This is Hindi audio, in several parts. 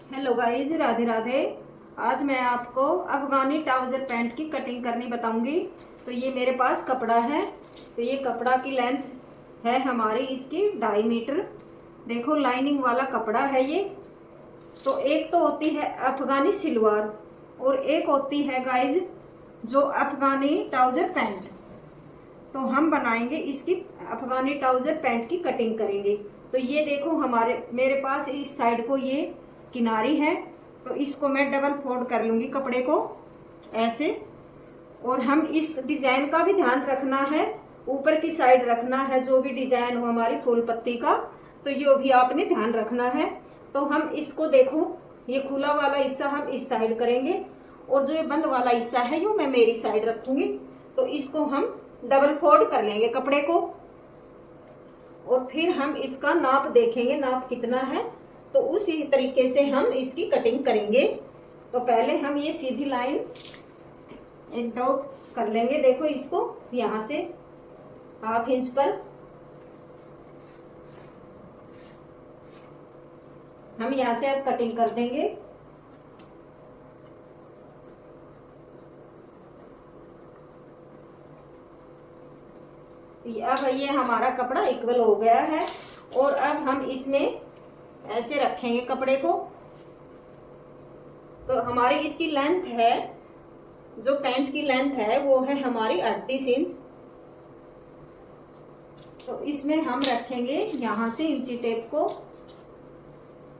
Hello guys, Radhe Radhe. आज मैं आपको अफगानी ट्राउज़र पैंट की कटिंग करनी बताऊंगी। तो ये मेरे पास कपड़ा है। तो ये कपड़ा की लेंथ है हमारी इसकी 2.5 मीटर। देखो लाइनिंग वाला कपड़ा है ये। तो एक तो होती है अफगानी सलवार और एक होती है गाइज जो अफगानी ट्राउज़र पैंट। तो हम बनाएंगे इसकी अफगानी ट्राउज़र पैंट की कटिंग करेंगे। तो ये देखो मेरे पास इस साइड को ये किनारी है। तो इसको मैं डबल फोल्ड कर लूँगी कपड़े को ऐसे। और हम इस डिज़ाइन का भी ध्यान रखना है, ऊपर की साइड रखना है जो भी डिज़ाइन हो हमारी फूल पत्ती का, तो ये भी आपने ध्यान रखना है। तो हम इसको देखो, ये खुला वाला हिस्सा हम इस साइड करेंगे और जो ये बंद वाला हिस्सा है यो मैं मेरी साइड रखूँगी। तो इसको हम डबल फोल्ड कर लेंगे कपड़े को और फिर हम इसका नाप देखेंगे, नाप कितना है। तो उसी तरीके से हम इसकी कटिंग करेंगे। तो पहले हम ये सीधी लाइन ड्रॉ कर लेंगे। देखो इसको यहाँ से 1/2 इंच पर हम यहाँ से अब कटिंग कर देंगे। अब ये हमारा कपड़ा इक्वल हो गया है और अब हम इसमें ऐसे रखेंगे कपड़े को। तो हमारी इसकी लेंथ है, जो पैंट की लेंथ है वो है हमारी 38 इंच। तो इसमें हम रखेंगे यहाँ से इंची टेप को।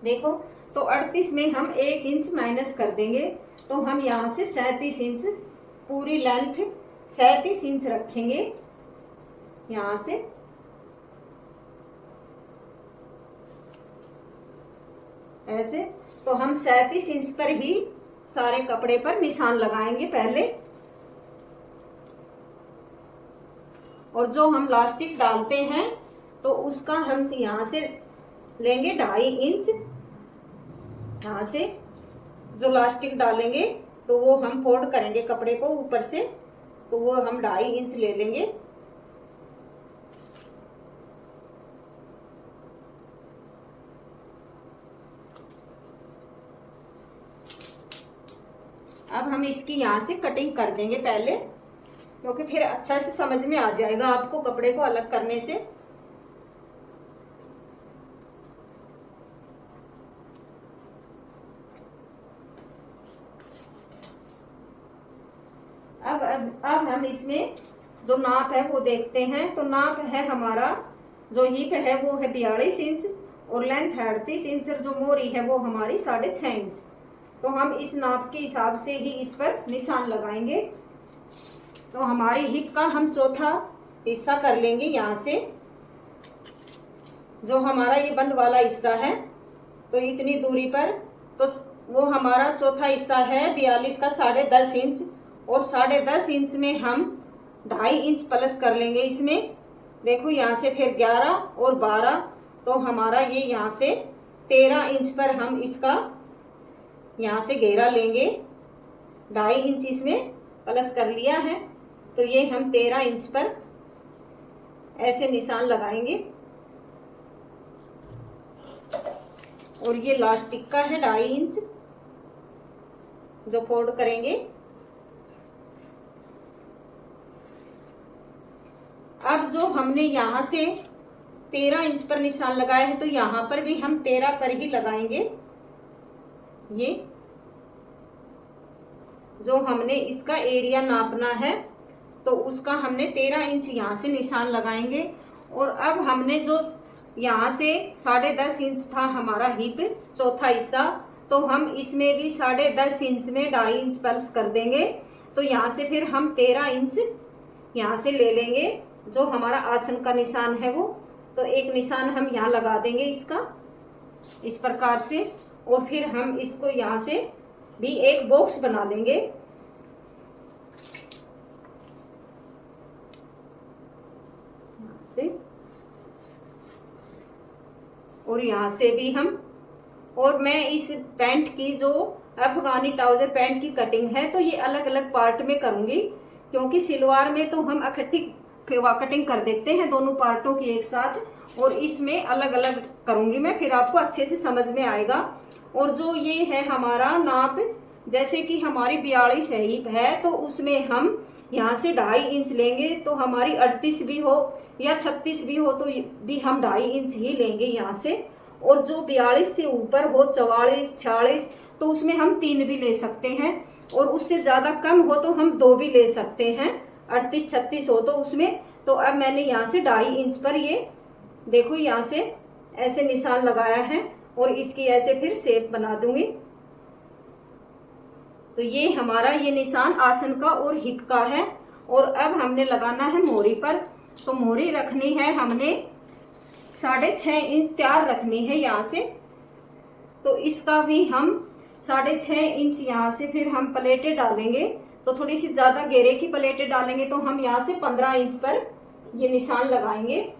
देखो तो 38 में हम 1 इंच माइनस कर देंगे। तो हम यहाँ से 37 इंच, पूरी लेंथ 37 इंच रखेंगे यहाँ से। ऐसे तो हम 37 इंच पर ही सारे कपड़े पर निशान लगाएंगे पहले। और जो हम लास्टिक डालते हैं तो उसका हम यहाँ से लेंगे 2.5 इंच। यहाँ से जो लास्टिक डालेंगे तो वो हम फोल्ड करेंगे कपड़े को ऊपर से, तो वो हम 2.5 इंच ले लेंगे। अब हम इसकी यहाँ से कटिंग कर देंगे पहले, क्योंकि फिर अच्छा से समझ में आ जाएगा आपको कपड़े को अलग करने से। अब हम इसमें जो नाप है वो देखते हैं। तो नाप है हमारा, जो हिप है वो है 42 इंच और लेंथ है 38 इंच और जो मोरी है वो हमारी 6.5 इंच। तो हम इस नाप के हिसाब से ही इस पर निशान लगाएंगे। तो हमारी हिप का हम चौथा हिस्सा कर लेंगे यहाँ से, जो हमारा ये बंद वाला हिस्सा है। तो इतनी दूरी पर तो वो हमारा चौथा हिस्सा है 42 का 10.5 इंच। और 10.5 इंच में हम 2.5 इंच प्लस कर लेंगे इसमें। देखो यहाँ से फिर 11 और 12, तो हमारा ये यहाँ से 13 इंच पर हम इसका यहाँ से घेरा लेंगे। 2.5 इंच इसमें प्लस कर लिया है, तो ये हम 13 इंच पर ऐसे निशान लगाएंगे। और ये लास्टिक का है 2.5 इंच जो फोल्ड करेंगे। अब जो हमने यहाँ से 13 इंच पर निशान लगाया है, तो यहाँ पर भी हम 13 पर ही लगाएंगे। ये जो हमने इसका एरिया नापना है तो उसका हमने 13 इंच यहाँ से निशान लगाएंगे। और अब हमने जो यहाँ से 10.5 इंच था हमारा हिप चौथा हिस्सा, तो हम इसमें भी 10.5 इंच में 2.5 इंच प्लस कर देंगे। तो यहाँ से फिर हम 13 इंच यहाँ से ले लेंगे, जो हमारा आसन का निशान है वो। तो एक निशान हम यहाँ लगा देंगे इसका इस प्रकार से। और फिर हम इसको यहाँ से भी एक बॉक्स बना लेंगे। से और यहाँ से भी हम, और मैं इस पैंट की जो अफगानी ट्राउजर पैंट की कटिंग है तो ये अलग अलग पार्ट में करूंगी, क्योंकि सिलवार में तो हम इकट्ठी कटिंग कर देते हैं दोनों पार्टों की एक साथ, और इसमें अलग अलग करूंगी मैं, फिर आपको अच्छे से समझ में आएगा। और जो ये है हमारा नाप, जैसे कि हमारी 42 है तो उसमें हम यहाँ से 2.5 इंच लेंगे। तो हमारी 38 भी हो या 36 भी हो तो भी हम 2.5 इंच ही लेंगे यहाँ से। और जो 42 से ऊपर हो 44, 46 तो उसमें हम 3 भी ले सकते हैं। और उससे ज़्यादा कम हो तो हम 2 भी ले सकते हैं। 38, 36 हो तो उसमें। तो अब मैंने यहाँ से 2.5 इंच पर ये देखो यहाँ से ऐसे निशान लगाया है और इसकी ऐसे फिर शेप बना दूंगी। तो ये हमारा ये निशान आसन का और हिप का है। और अब हमने लगाना है मोहरी पर। तो मोहरी रखनी है हमने 6.5 इंच तैयार रखनी है यहाँ से। तो इसका भी हम 6.5 इंच यहाँ से फिर हम प्लेटें डालेंगे। तो थोड़ी सी ज़्यादा घेरे की प्लेटें डालेंगे तो हम यहाँ से 15 इंच पर ये निशान लगाएंगे।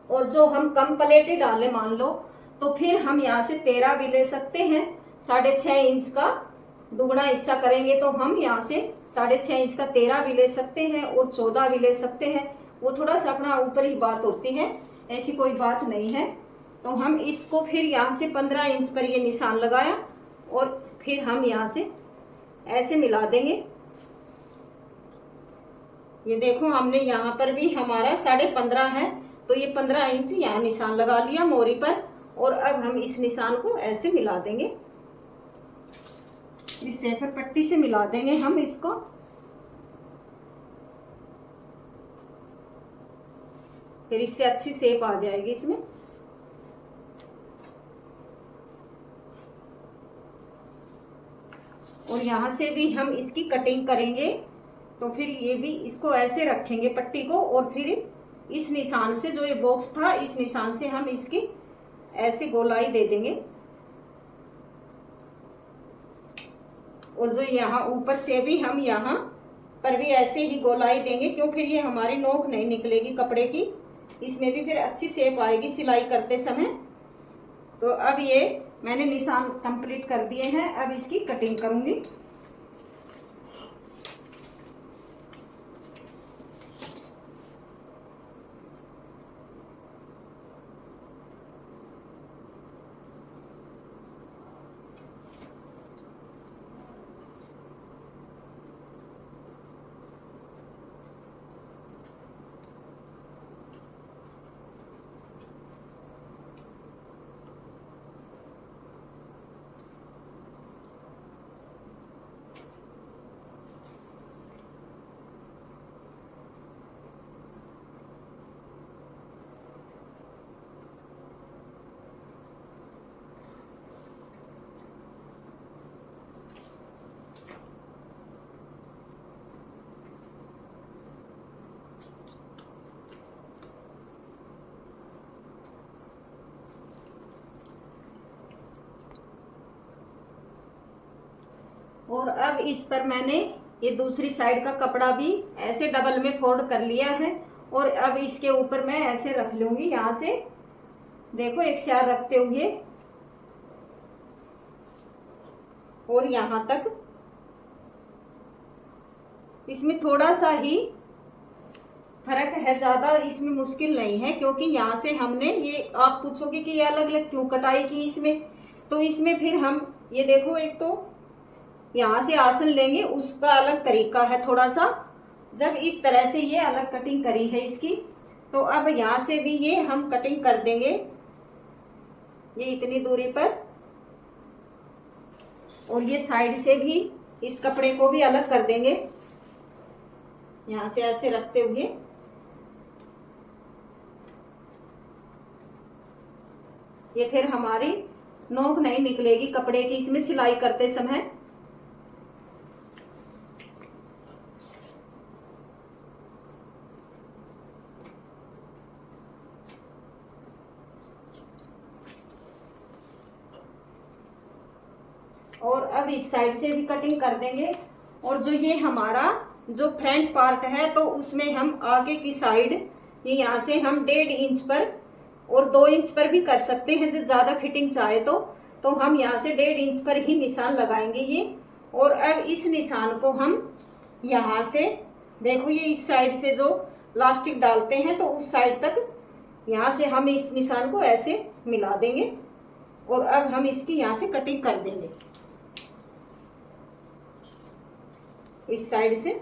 और जो हम कम प्लेटें डालें मान लो तो फिर हम यहाँ से 13 भी ले सकते हैं। 6.5 इंच का दुगना हिस्सा करेंगे तो हम यहाँ से 6.5 इंच का 13 भी ले सकते हैं और 14 भी ले सकते हैं। वो थोड़ा सा अपना ऊपर ही बात होती है, ऐसी कोई बात नहीं है। तो हम इसको फिर यहाँ से 15 इंच पर ये निशान लगाया और फिर हम यहाँ से ऐसे मिला देंगे। ये देखो हमने यहाँ पर भी हमारा 15.5 है तो ये 15 इंच यहाँ निशान लगा लिया मोहरी पर। और अब हम इस निशान को ऐसे मिला देंगे, इस सेफर पट्टी से मिला देंगे हम इसको। फिर इससे अच्छी शेप आ जाएगी इसमें। और यहाँ से भी हम इसकी कटिंग करेंगे। तो फिर ये भी इसको ऐसे रखेंगे पट्टी को और फिर इस निशान से जो ये बॉक्स था इस निशान से हम इसकी ऐसे गोलाई दे देंगे। और जो यहाँ ऊपर से भी हम यहाँ पर भी ऐसे ही गोलाई देंगे, क्यों फिर ये हमारी नोक नहीं निकलेगी कपड़े की। इसमें भी फिर अच्छी शेप आएगी सिलाई करते समय। तो अब ये मैंने निशान कंप्लीट कर दिए हैं, अब इसकी कटिंग करूंगी। और अब इस पर मैंने ये दूसरी साइड का कपड़ा भी ऐसे डबल में फोल्ड कर लिया है। और अब इसके ऊपर मैं ऐसे रख लूंगी, यहाँ से देखो एक शार रखते हुए और यहाँ तक। इसमें थोड़ा सा ही फर्क है, ज़्यादा इसमें मुश्किल नहीं है, क्योंकि यहाँ से हमने ये, आप पूछोगे कि ये अलग अलग क्यों कटाई की इसमें, तो इसमें फिर हम ये देखो एक तो यहाँ से आसन लेंगे उसका अलग तरीका है थोड़ा सा। जब इस तरह से ये अलग कटिंग करी है इसकी, तो अब यहाँ से भी ये हम कटिंग कर देंगे ये इतनी दूरी पर। और ये साइड से भी इस कपड़े को भी अलग कर देंगे यहाँ से ऐसे रखते हुए। ये फिर हमारी नोक नहीं निकलेगी कपड़े की इसमें सिलाई करते समय। और अब इस साइड से भी कटिंग कर देंगे। और जो ये हमारा जो फ्रंट पार्ट है तो उसमें हम आगे की साइड ये यहाँ से हम 1.5 इंच पर और 2 इंच पर भी कर सकते हैं, जो ज़्यादा फिटिंग चाहे तो हम यहाँ से 1.5 इंच पर ही निशान लगाएंगे ये। और अब इस निशान को हम यहाँ से देखो ये इस साइड से जो लास्टिक डालते हैं तो उस साइड तक यहाँ से हम इस निशान को ऐसे मिला देंगे। और अब हम इसकी यहाँ से कटिंग कर देंगे इस साइड से।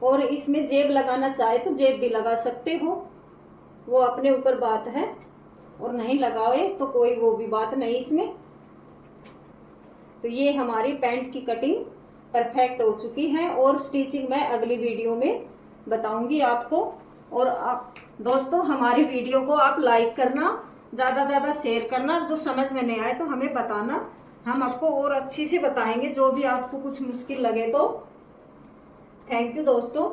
और इसमें जेब लगाना चाहे तो जेब भी लगा सकते हो, वो अपने ऊपर बात है, और नहीं लगाए तो कोई वो भी बात नहीं इसमें। तो ये हमारी पैंट की कटिंग परफेक्ट हो चुकी है और स्टिचिंग मैं अगली वीडियो में बताऊंगी आपको। और आप दोस्तों हमारी वीडियो को आप लाइक करना, ज़्यादा ज़्यादा शेयर करना, जो समझ में नहीं आए तो हमें बताना, हम आपको और अच्छी से बताएंगे जो भी आपको कुछ मुश्किल लगे तो। थैंक यू दोस्तों।